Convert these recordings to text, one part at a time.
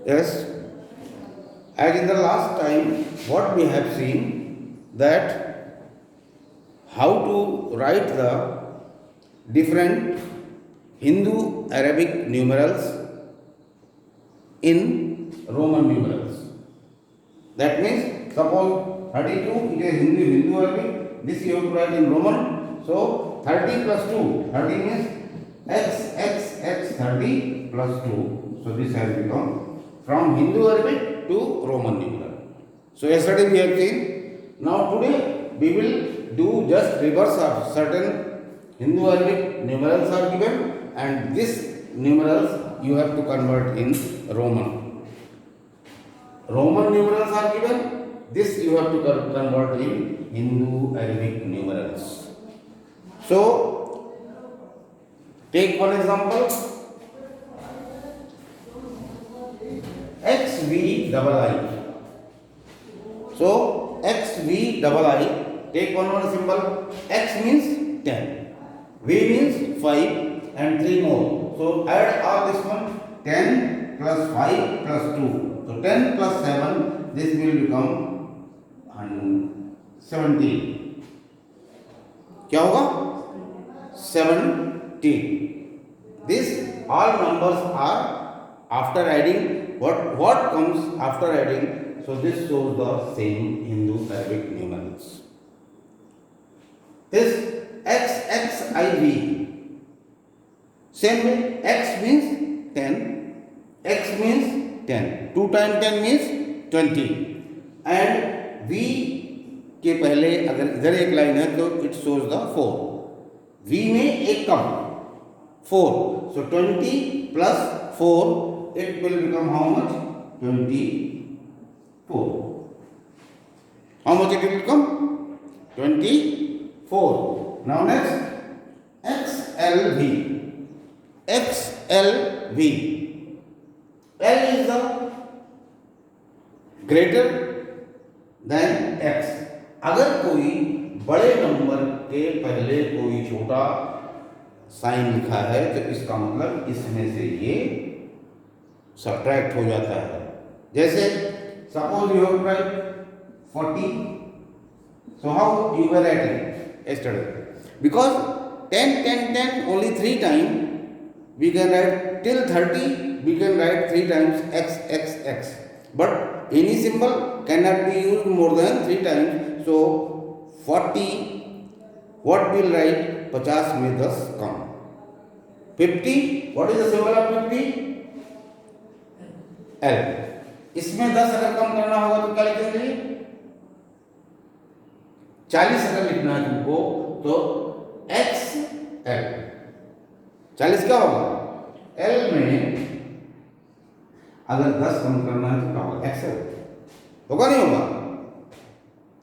Yes, as in the last time, what we have seen that how to write the different Hindu Arabic numerals in Roman numerals. That means, suppose 32 it is Hindu Arabic, this you have to write in Roman. So 30 plus 2, 30 means x 30 plus 2. So this has become from Hindu Arabic to Roman numeral. So yesterday we have seen. Now today we will do just reverse of certain Hindu Arabic numerals are given, and this numerals you have to convert in Roman. Roman numerals are given, this you have to convert in Hindu Arabic numerals. So, take one example, XV double I. So, XV double I, take one more symbol, X means 10, V means 5 and 3 more. So, add all this one, 10 plus 5 plus 2. So 10 plus 7, this will become 17. क्या होगा? 17. These all numbers are after adding. What comes after adding? So this shows the same Hindu Arabic numerals. This XXIV. Same way, X means 10, X means 10, 2 times 10 means 20, and V के पहले अगर इधर एक line है तो it shows the 4, V में एक कम 4, so 20 plus 4 it will become how much? 24. How much it will become? 24. Now next, XLV. XLV. L is the greater than X. अगर कोई बड़े नंबर के पहले कोई छोटा साइन लिखा है तो इसका मतलब इसमें से ये सब्ट्रैक्ट हो जाता है. जैसे suppose you have right 40. So how you were writing yesterday? Because 10 10 10 only 3 times we can write till 30. We can write 3 times x x x, but any symbol cannot be used more than 3 times. So 40, what will write? 50 में 10 कम. 50, what is the symbol of 50? L. इसमें 10 अगर कम करना होगा तो क्या लिखेंगे? 40 अगर लिखना है तुमको तो x l. 40 क्या होगा? L में अगर 10 कम करना है तो क्या होगा? XL होगा नहीं होगा?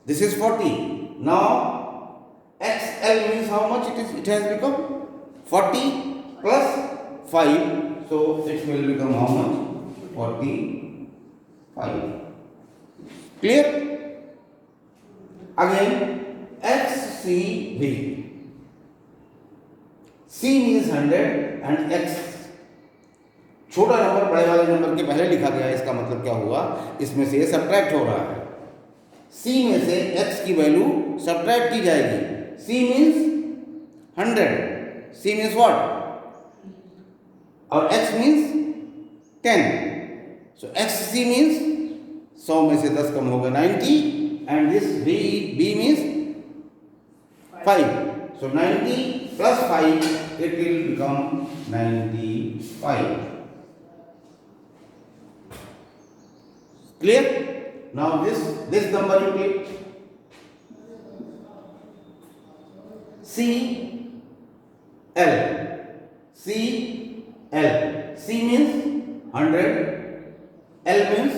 This is 40. Now XL means how much it is? It has become 40 plus 5. So it will become how much? 45. Clear? Again XCV. C means 100 and X छोटा नंबर बड़े वाले नंबर के पहले लिखा गया है. इसका मतलब क्या हुआ? इसमें से सब्ट्रैक्ट हो रहा है. C में से X की वैल्यू सब्ट्रैक्ट की जाएगी. C means 100. C means what? और X मीन्स 10. सो XC मीन्स 100 में से 10 कम होगा 90, and this B means 5. So 90 plus 5, it will become 95. Clear? Now this number you take. C L. C L. C means 100. L means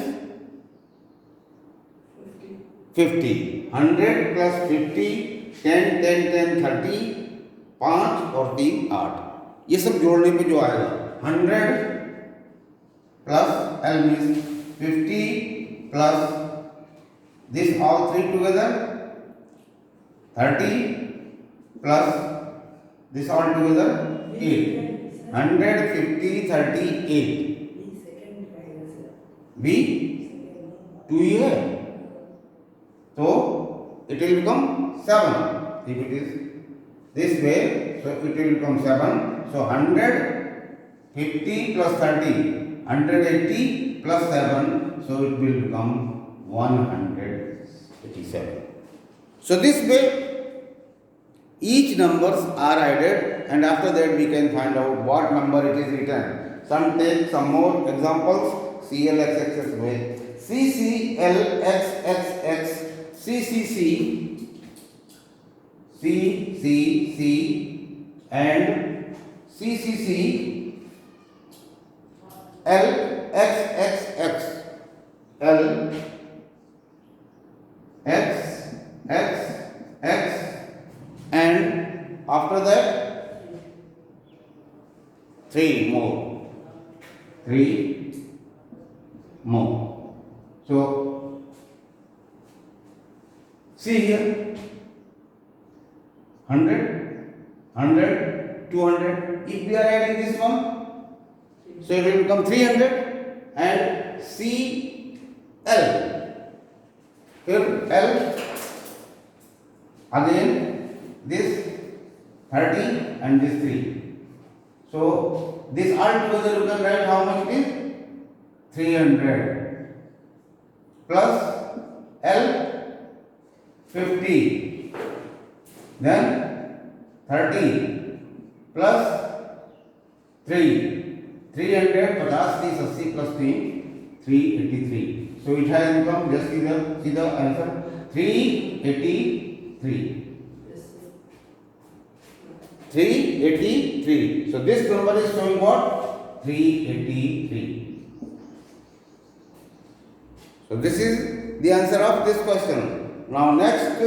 50. 100 plus 50, 10 10 10 30, 5 और 3 8. ये सब जोड़ने पे जो आएगा 100 plus L means 50 plus this all three together 30 plus this all together 8. 100 50 30 8. भी 2 ही है, तो it will become 7. If it is this way, so it will become 7. So 150 plus 30, 180 plus 7, so it will become 187. So this way each numbers are added, and after that we can find out what number it is written. Take some more examples. CLXXX with CCLXXX, CCC, CCC and CCC, LXXX, LXXX, and after that 3 more. So see here, 100, 200. If we are adding this one, so it will become 300. And CL, here L, again this 30 and this 3. So this all together you can write how much it is? 300 plus L 50, then 30 plus 3, 300, 50, 80 plus 3, 383. So it has become, just see the answer, 383. 383. So this number is showing what? 383. So this is the answer of this question. Now next,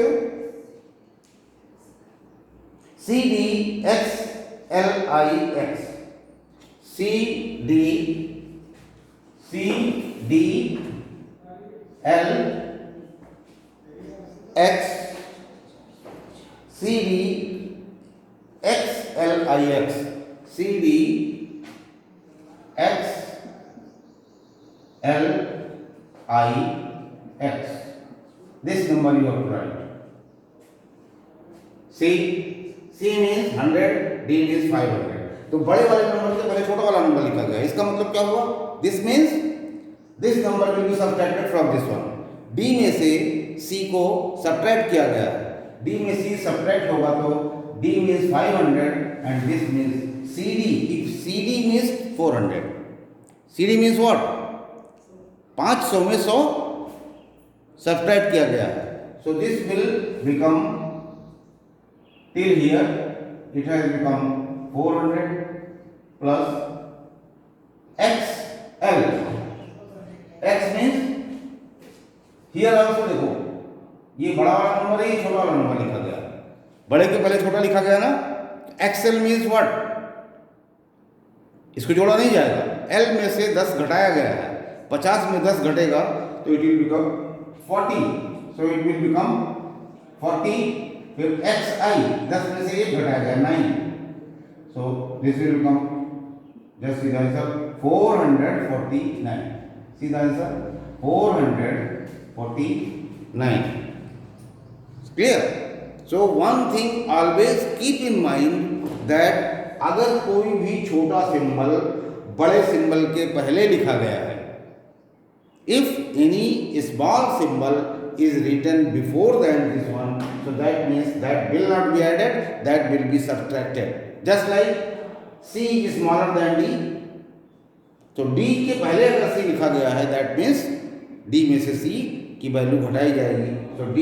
CDXLIX. CDLX, CDXLIX, CDXLIX. This number you have to write. C means 100, D means 500. तो बड़े वाले number से पहले छोटा वाला number लिखा गया. इसका मतलब क्या हुआ? This means this number will be subtracted from this one. D में से C को subtract किया गया है. D में C subtract होगा तो D means 500 and this means CD. If CD means 400. CD means what? 500 में 100 subtract किया गया है. So this will become, till here it has become 400 plus XL. X means here also देखो, ये बड़ा वाला नंबर है, ये छोटा वाला नंबर लिखा गया. बड़े के पहले छोटा लिखा गया ना. XL means what? इसको जोड़ा नहीं जाएगा. L में से 10 घटाया गया है. 50 में 10 घटेगा तो it will become 40. So it will become 40. फिर XI 10 में से 1 घटाया गया 9. So this will become, just see the answer, 449. See the answer, 449. Clear? So one thing always keep in mind that अगर कोई भी छोटा सिंबल बड़े सिंबल के पहले लिखा गया है, if any small symbol is written before than this one, so that means that will not be added, that will be subtracted. Just like C is smaller than D, तो D के पहले अगर C लिखा गया है, that means D में से C की वैल्यू घटाई जाएगी. So D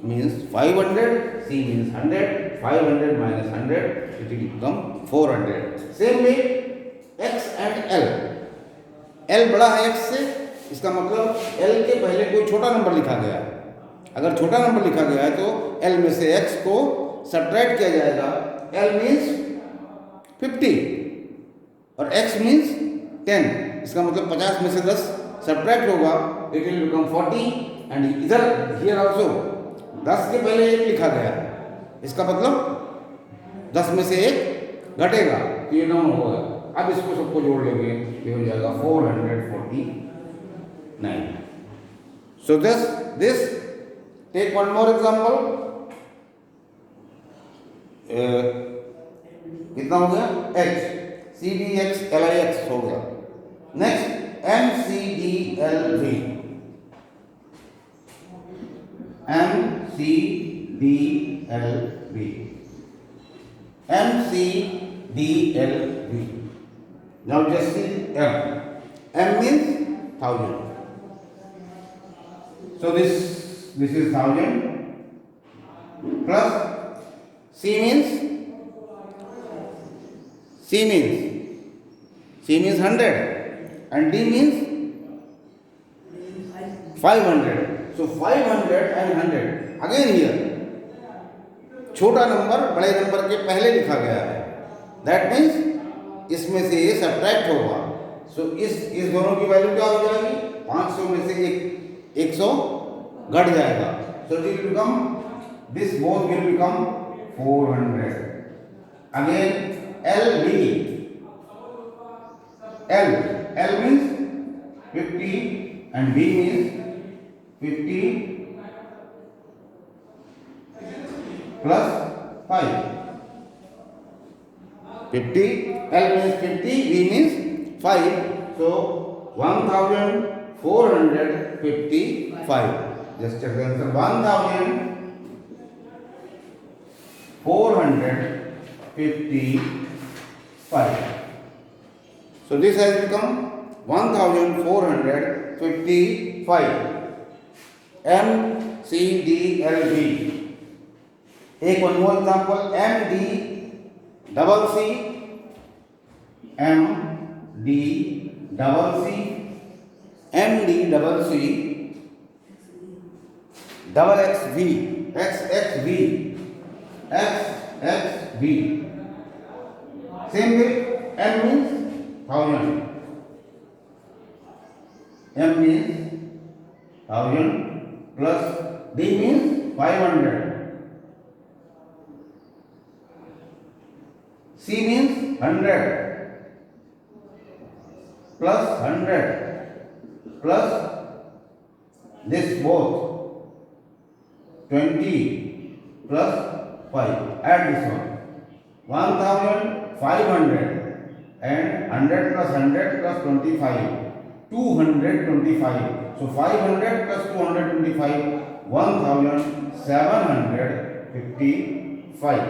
means 500, C means 100, 500 minus 100, it will become 400. Same way X and L. L बड़ा है X से, इसका मतलब L के पहले कोई छोटा नंबर लिखा गया है. अगर छोटा नंबर लिखा गया है तो L में से X को सब्ट्रैक्ट किया जाएगा. L मीन्स 50 और X मीन्स 10. इसका मतलब 50 में से 10 सब्ट्रैक्ट होगा, इट विल बिकम 40. एंड इधर हियर आल्सो 10 के पहले 1 लिखा गया है, इसका मतलब 10 में से 1 घटेगा तो ये 9 होगा. अब इसको सबको जोड़ लेंगे, ये हो जाएगा 449. 9. So this take one more example. कितना हो गया? H C D X L I X हो गया. Next M C D L V. M C D L V. M C D L V. Now just see M. M means 1000. So this is 1000 plus C means 100 and D means 500. So 500 and 100 again here छोटा number बड़े number के पहले लिखा गया है. That means इसमें से ये सब्ट्रैक्ट होगा. सो इस दोनों की वैल्यू क्या हो जाएगी? 500 में से 100 घट जाएगा. So it will become this both will become 400. Again L B. L means 50 and B means 50 plus 5. 50, L means 50, B means 5. So 1455. Just check the answer. 1455. So this has become 1455. M C D L B. Take one more example. M D double C. M D double C. M D double C. Double X V. X X V. X X V. Same way. M means 1000. M means 1000 plus D means 500. C means 100 plus 100 plus this both 20 plus 5. Add this one. 1500 and 100 plus 100 plus 25. 225. So 500 plus 225. 1755.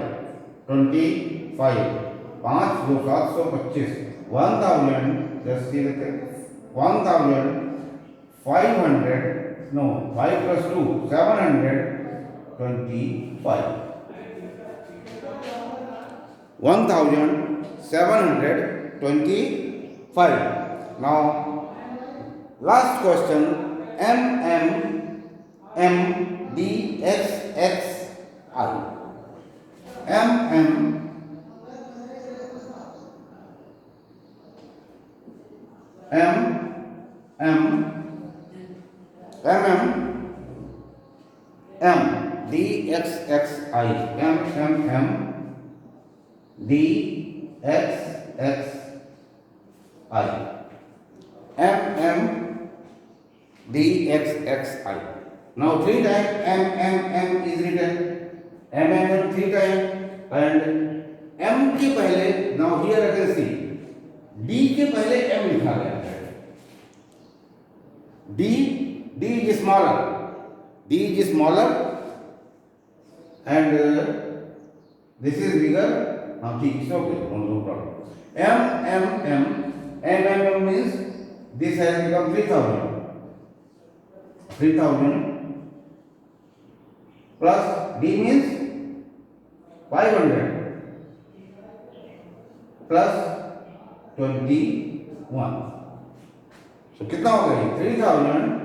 25. 5 2 725. 1000. Just see the 1500. No, 5 plus 2 725. 1725. Now last question. M D X X I. M D X X I. D X X I. D X X I. Now 3 times M is written. M 3 times and M के पहले now here again see D के पहले M लिखा गया है. D is smaller. D is smaller and this is bigger. Now ठीक is okay, no problem. M means this has become 3000. 3000 plus D means 500 plus 21. So कितना हो गया? 3521.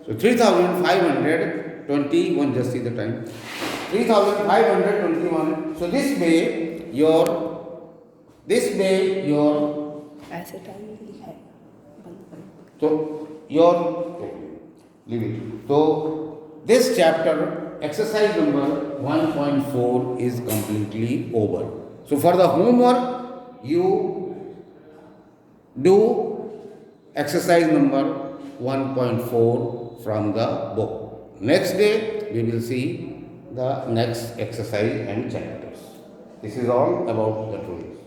So 3521. Just see the time. 3521. So this way your ऐसे time लिखा है. तो your leave it. So this chapter exercise number 1.4 is completely over. So for the homework you do exercise number 1.4 from the book. Next day we will see the next exercise and chapters. This is all about the truth.